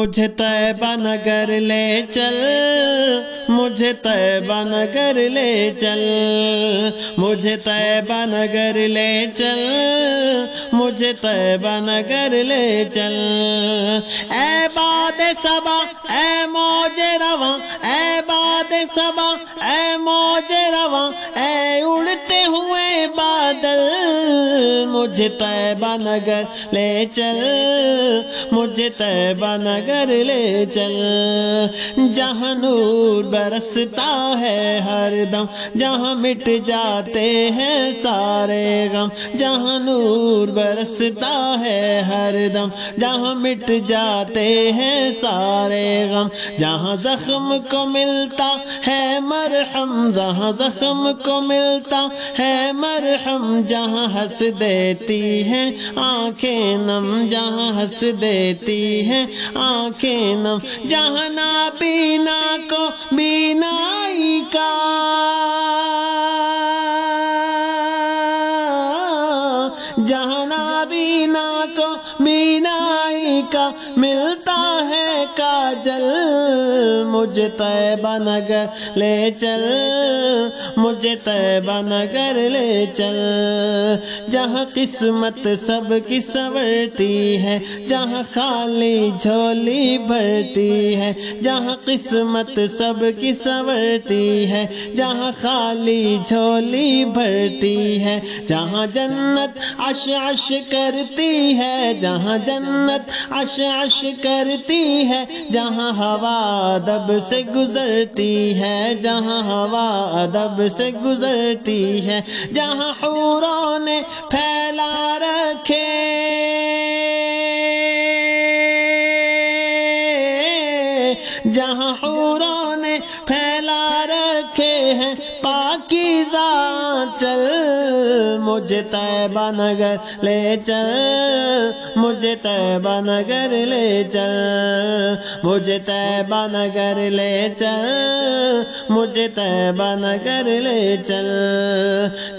مجھے طیبہ نگر لے چل، مجھے طیبہ نگر لے چل، مجھے طیبہ نگر لے چل، مجھے طیبہ نگر لے چل۔ اے باد صبا اے موج رواں، اے باد صبا اے موج رواں، اے اڑتے ہوئے بادل، مجھے طیبہ نگر لے چل، مجھے طیبہ نگر لے چل۔ جہاں نور برستا ہے ہر دم، جہاں مٹ جاتے ہیں سارے غم، جہاں نور برستا ہے ہر دم، جہاں مٹ جاتے ہیں سارے غم، جہاں زخم کو ملتا ہے مرہم، جہاں زخم کو ملتا ہے مرہم، جہاں ہنس دیتی ہیں آنکھیں نم، جہاں ہنس دیتی ہیں آنکھیں نم، جہاں نابینا کو بینائی کا، جہاں نابینا کو بینائی کا ملتا ہے کاجل، مجھے طیبہ نگر لے چل، مجھے طیبہ نگر لے چل۔ جہاں قسمت سب کی سنورتی ہے، جہاں خالی جھولی بھرتی ہے، جہاں قسمت سب کی سنورتی ہے، جہاں خالی جھولی بھرتی ہے، جہاں جنت عش عش کرتی ہے، جہاں جنت عش عش کرتی ہے، جہاں ہوا ادب سے گزرتی ہے، جہاں ہوا ادب سے گزرتی ہے، جہاں حوروں نے پھیلا رکھے، جہاں حوروں نے پھیلا رکھے ہیں پاکیزہ چل، مجھے طیبہ نگر لے چل، مجھے طیبہ نگر لے چل، مجھے طیبہ نگر لے چل، مجھے طیبہ نگر لے چل۔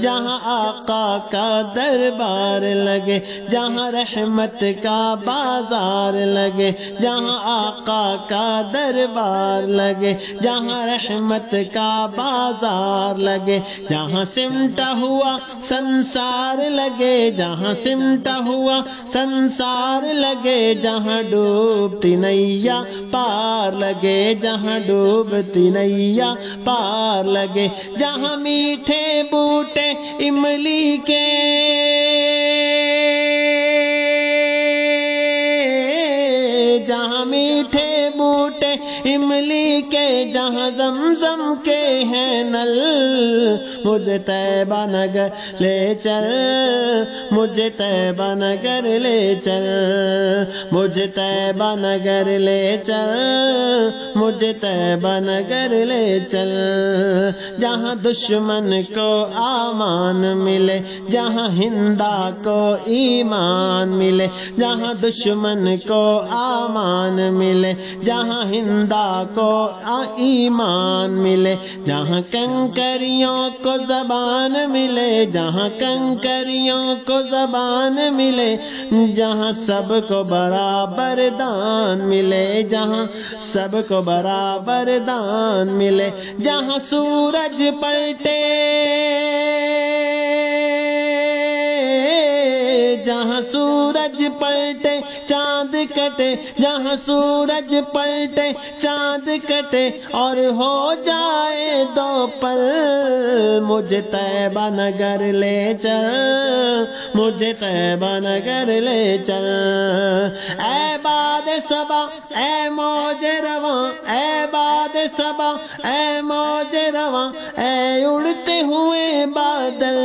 جہاں آقا کا دربار لگے، جہاں رحمت کا بازار لگے، جہاں آقا کا دربار لگے، جہاں رحمت کا بازار لگے، جہاں سمٹا ہوا سنسار لگے، جہاں سمٹا ہوا سنسار لگے، جہاں ڈوبتی نیا پار لگے، جہاں ڈوبتی نیا پار لگے، جہاں میٹھے بوٹے املی کے، جہاں میٹھے بوٹے املی کے، جہاں زمزم کے ہیں نل، مجھے طیبہ نگر لے چل، مجھے طیبہ نگر لے چل، مجھے طیبہ نگر لے چل، مجھے طیبہ نگر لے چل۔ جہاں دشمن کو امان ملے، جہاں ہندا کو ایمان ملے، جہاں دشمن کو امان ملے، جہاں ہندا کو ایمان ملے، جہاں کنکریوں کو زبان ملے، جہاں کنکریوں کو زبان ملے، جہاں سب کو برابر دان ملے، جہاں سب کو برابر دان ملے، جہاں سورج پلٹے، جہاں سورج پلٹے چاند کٹے، جہاں سورج پلٹے چاند کٹے اور ہو جائے دو پل، مجھے طیبہ نگر لے چل، مجھے طیبہ نگر لے چل۔ اے باد صبا اے موج رواں، اے باد صبا اے موج رواں، اے اڑتے ہوئے بادل،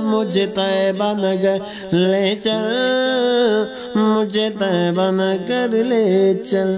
مجھے طیبہ نگر لے چل، مجھے طیبہ نگر لے چل۔